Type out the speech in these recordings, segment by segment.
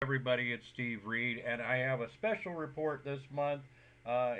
Everybody, it's Steve Reed, and I have a special report this month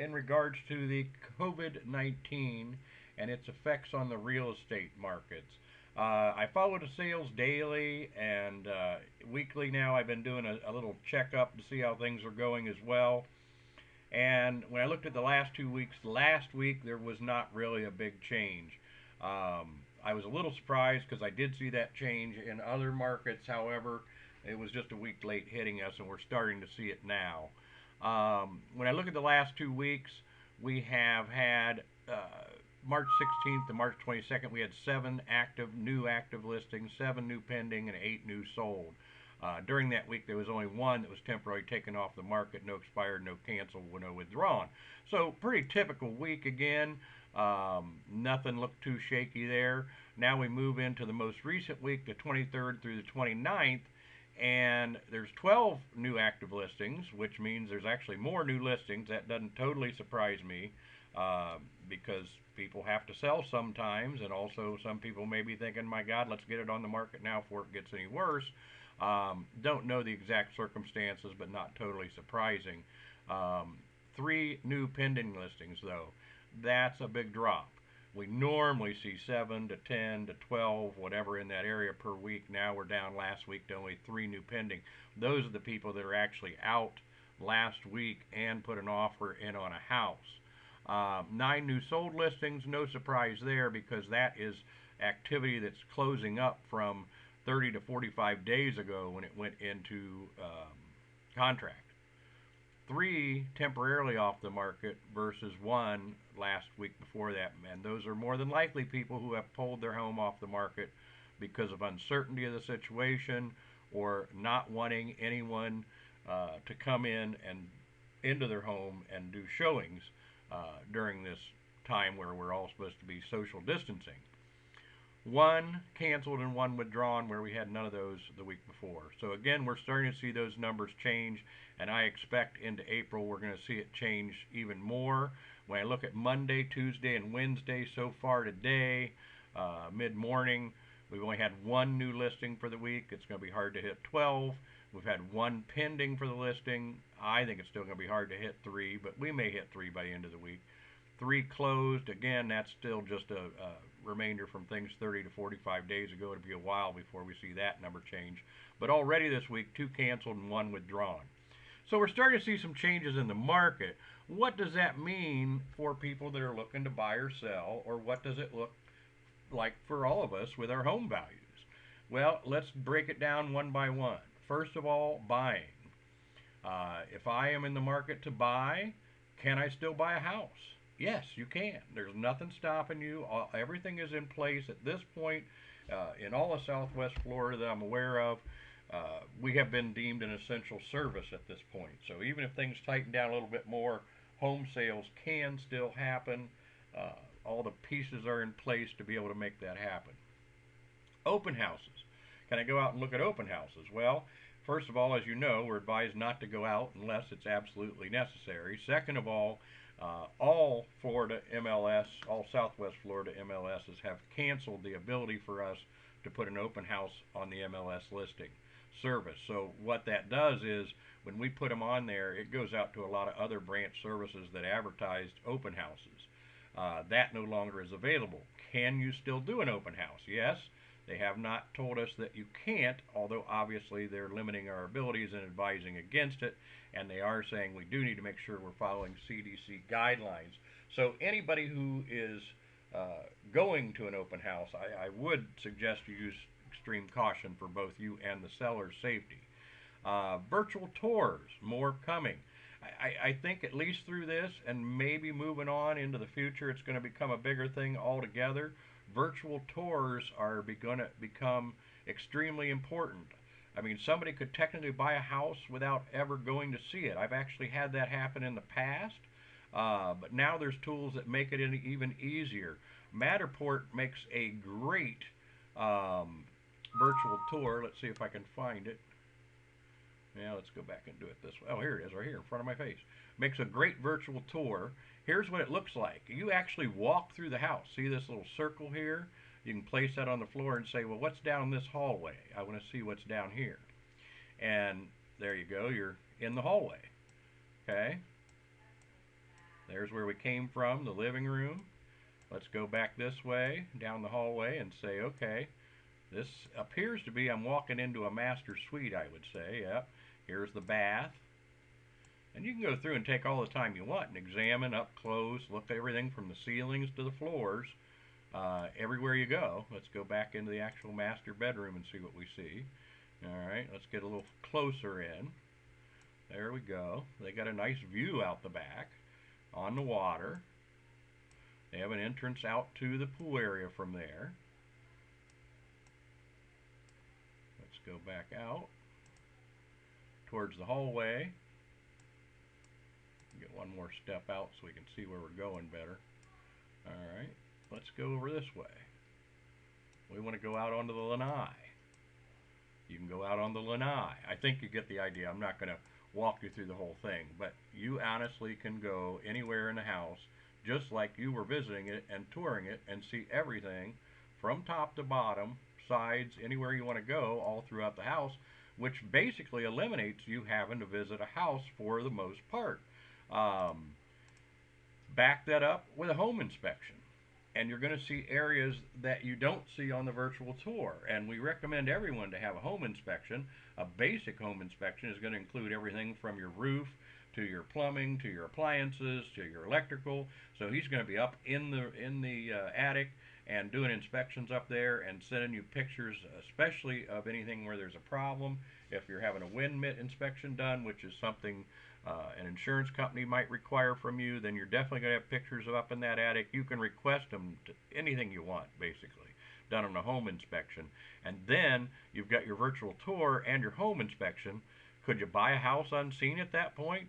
in regards to the COVID 19 and its effects on the real estate markets. I follow the sales daily and weekly now. I've been doing a little checkup to see how things are going as well. And when I looked at the last 2 weeks, last week there was not really a big change. I was a little surprised because I did see that change in other markets. However, it was just a week late hitting us, and we're starting to see it now. When I look at the last 2 weeks, we have had March 16th to March 22nd, we had seven new active listings, seven new pending, and eight new sold. During that week, there was only one that was temporarily taken off the market, no expired, no canceled, no withdrawn. So pretty typical week again. Nothing looked too shaky there. Now we move into the most recent week, the 23rd through the 29th, and there's 12 new active listings, which means there's actually more new listings. That doesn't totally surprise me because people have to sell sometimes, and also some people may be thinking, my God, let's get it on the market now before it gets any worse. Don't know the exact circumstances, but not totally surprising. Three new pending listings, though. That's a big drop. We normally see 7 to 10 to 12, whatever in that area per week. Now we're down last week to only three new pending. Those are the people that are actually out last week and put an offer in on a house. Nine new sold listings, no surprise there because that is activity that's closing up from 30 to 45 days ago when it went into contract. Three temporarily off the market versus one last week before that. And those are more than likely people who have pulled their home off the market because of uncertainty of the situation or not wanting anyone to come in and into their home and do showings during this time where we're all supposed to be social distancing. One canceled and one withdrawn where we had none of those the week before. So again, we're starting to see those numbers change, and I expect into April we're going to see it change even more. When I look at Monday, Tuesday, and Wednesday so far today, mid-morning, we've only had one new listing for the week. It's going to be hard to hit 12. We've had one pending for the listing. I think it's still going to be hard to hit three, but we may hit three by the end of the week. Three closed. Again, that's still just a remainder from things 30 to 45 days ago. It'll be a while before we see that number change. But already this week, two canceled and one withdrawn. So we're starting to see some changes in the market. What does that mean for people that are looking to buy or sell, or what does it look like for all of us with our home values? Well, let's break it down one by one. First of all, buying. If I am in the market to buy, can I still buy a house? Yes, you can. There's nothing stopping you. Everything is in place at this point in all of Southwest Florida that I'm aware of. We have been deemed an essential service at this point. So even if things tighten down a little bit more, home sales can still happen. All the pieces are in place to be able to make that happen. Open houses. Can I go out and look at open houses? Well, first of all, as you know, we're advised not to go out unless it's absolutely necessary. Second of all Florida MLS, all Southwest Florida MLSs have canceled the ability for us to put an open house on the MLS listing service. So what that does is when we put them on there, it goes out to a lot of other branch services that advertised open houses. That no longer is available. Can you still do an open house? Yes. They have not told us that you can't, although obviously they're limiting our abilities and advising against it, and they are saying we do need to make sure we're following CDC guidelines. So anybody who is going to an open house, I would suggest you use extreme caution for both you and the seller's safety. Virtual tours, more coming. I think at least through this and maybe moving on into the future, it's going to become a bigger thing altogether. Virtual tours are going to become extremely important. I mean, somebody could technically buy a house without ever going to see it. I've actually had that happen in the past, but now there's tools that make it even easier. Matterport makes a great virtual tour. Let's see if I can find it. Yeah, let's go back and do it this way. Oh, here it is, right here in front of my face. Makes a great virtual tour. Here's what it looks like. You actually walk through the house. See this little circle here? You can place that on the floor and say, well, what's down this hallway? I want to see what's down here. And there you go, you're in the hallway. Okay, there's where we came from, the living room. Let's go back this way, down the hallway, and say, okay, this appears to be, I'm walking into a master suite, I would say. Yep, here's the bath. And you can go through and take all the time you want and examine up close, look at everything from the ceilings to the floors, everywhere you go. Let's go back into the actual master bedroom and see what we see. All right, let's get a little closer in. There we go. They got a nice view out the back on the water. They have an entrance out to the pool area from there. Let's go back out towards the hallway. Get one more step out so we can see where we're going better. All right, let's go over this way. We want to go out onto the lanai. You can go out on the lanai. I think you get the idea. I'm not going to walk you through the whole thing, but you honestly can go anywhere in the house just like you were visiting it and touring it and see everything from top to bottom, sides, anywhere you want to go all throughout the house, which basically eliminates you having to visit a house for the most part. Back that up with a home inspection, and you're going to see areas that you don't see on the virtual tour. And we recommend everyone to have a home inspection. A basic home inspection is going to include everything from your roof to your plumbing to your appliances to your electrical. So he's going to be up in the attic and doing inspections up there and sending you pictures, especially of anything where there's a problem. If you're having a wind mitt inspection done, which is something an insurance company might require from you, then you're definitely going to have pictures of up in that attic. You can request them to anything you want, basically, done on a home inspection. And then you've got your virtual tour and your home inspection. Could you buy a house unseen at that point?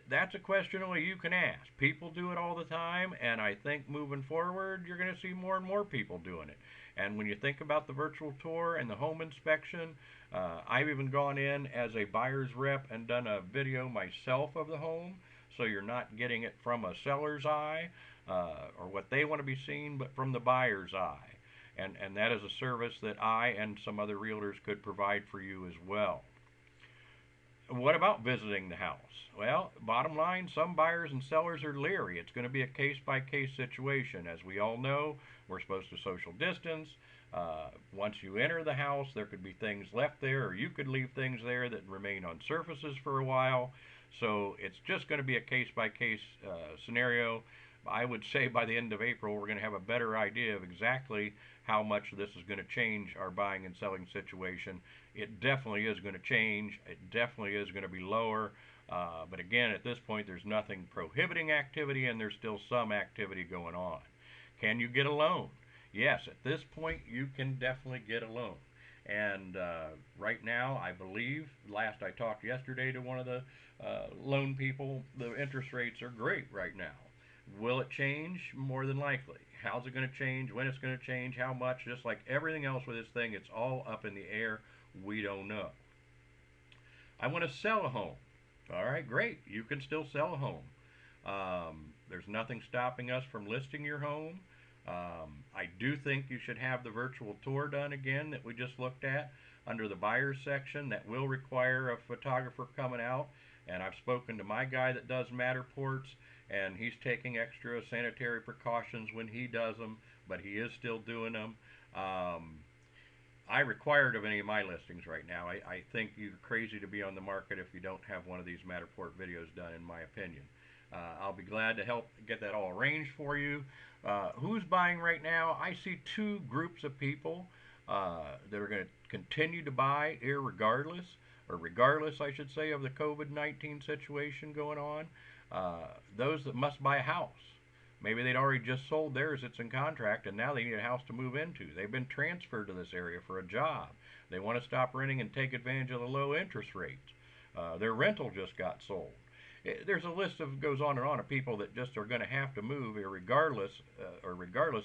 That's a question only you can ask. People do it all the time, and I think moving forward, you're going to see more and more people doing it. And when you think about the virtual tour and the home inspection, I've even gone in as a buyer's rep and done a video myself of the home, so you're not getting it from a seller's eye or what they want to be seen, but from the buyer's eye. And that is a service that I and some other realtors could provide for you as well. What about visiting the house? Well, bottom line, some buyers and sellers are leery. It's going to be a case-by-case situation. As we all know, we're supposed to social distance. Once you enter the house, there could be things left there, or you could leave things there that remain on surfaces for a while. So it's just going to be a case-by-case scenario. I would say by the end of April, we're going to have a better idea of exactly how much this is going to change our buying and selling situation. It definitely is going to change. It definitely is going to be lower. But again, at this point, there's nothing prohibiting activity, and there's still some activity going on. Can you get a loan? Yes, at this point, you can definitely get a loan. And right now, I believe, last I talked yesterday to one of the loan people, the interest rates are great right now. Will it change? More than likely. How's it going to change? When it's going to change? How much? Just like everything else with this thing, it's all up in the air. We don't know. I want to sell a home. All right, great. You can still sell a home. There's nothing stopping us from listing your home. I do think you should have the virtual tour done again that we just looked at under the buyers section. That will require a photographer coming out. And I've spoken to my guy that does Matterports, and he's taking extra sanitary precautions when he does them, but he is still doing them. I require it of any of my listings right now. I think you're crazy to be on the market if you don't have one of these Matterport videos done, in my opinion. I'll be glad to help get that all arranged for you. Who's buying right now? I see two groups of people that are going to continue to buy irregardless, or regardless, I should say, of the COVID-19 situation going on. Those that must buy a house. Maybe they'd already just sold theirs, it's in contract, and now they need a house to move into. They've been transferred to this area for a job. They want to stop renting and take advantage of the low interest rates. Their rental just got sold. There's a list of goes on and on of people that just are going to have to move regardless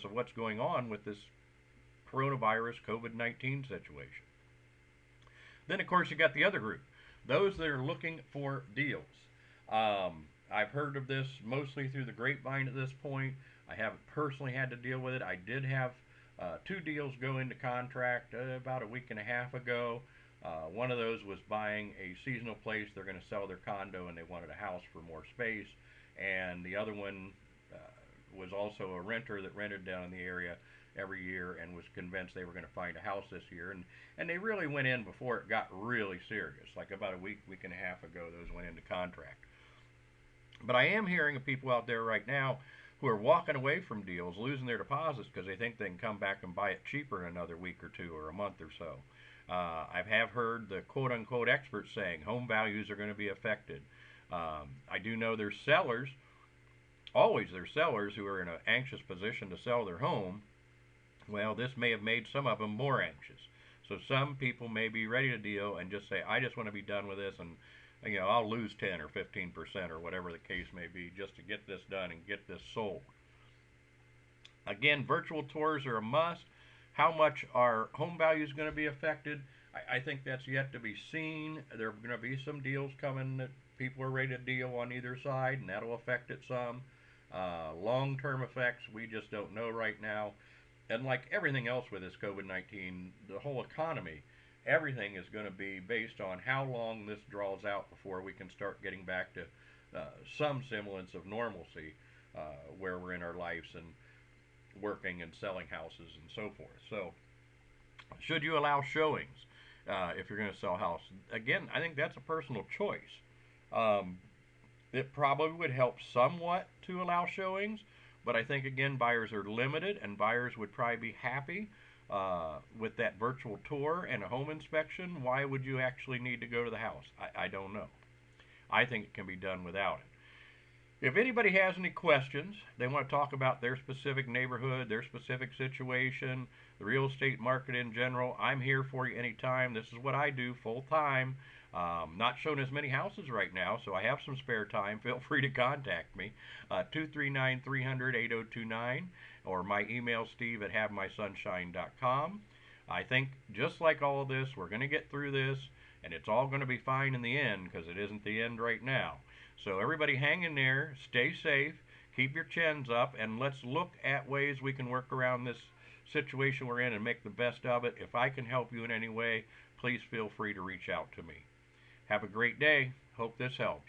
of what's going on with this coronavirus COVID-19 situation. Then, of course, you got the other group, those that are looking for deals. I've heard of this mostly through the grapevine at this point. I haven't personally had to deal with it. I did have two deals go into contract about a week and a half ago. One of those was buying a seasonal place. They're going to sell their condo and they wanted a house for more space. And the other one uh, was also a renter that rented down in the area every year and was convinced they were going to find a house this year. And they really went in before it got really serious. Like about a week and a half ago, those went into contract. But I am hearing of people out there right now who are walking away from deals, losing their deposits because they think they can come back and buy it cheaper in another week or two or a month or so. I have heard the quote unquote experts saying home values are going to be affected. I do know there's sellers, always there's sellers who are in an anxious position to sell their home. Well, this may have made some of them more anxious. So some people may be ready to deal and just say, I just want to be done with this, and I'll lose 10 or 15% or whatever the case may be just to get this done and get this sold. Again, virtual tours are a must. How much are home values going to be affected? I think that's yet to be seen. There are going to be some deals coming that people are ready to deal on either side, and that'll affect it some. Long-term effects, we just don't know right now. And like everything else with this COVID-19, the whole economy, everything is going to be based on how long this draws out before we can start getting back to some semblance of normalcy where we're in our lives and working and selling houses and so forth. So, should you allow showings if you're going to sell a house? Again, I think that's a personal choice. Um, it probably would help somewhat to allow showings, but I think again buyers are limited, and buyers would probably be happy with that virtual tour and a home inspection. Why would you actually need to go to the house? I don't know. I think it can be done without it. If anybody has any questions, they want to talk about their specific neighborhood, their specific situation, the real estate market in general, I'm here for you anytime. This is what I do full time. Not showing as many houses right now, so I have some spare time. Feel free to contact me, 239-300-8029, or my email, steve at havemysunshine.com. I think just like all of this, we're going to get through this, and it's all going to be fine in the end because it isn't the end right now. So everybody hang in there, stay safe, keep your chins up, and let's look at ways we can work around this situation we're in and make the best of it. If I can help you in any way, please feel free to reach out to me. Have a great day. Hope this helps.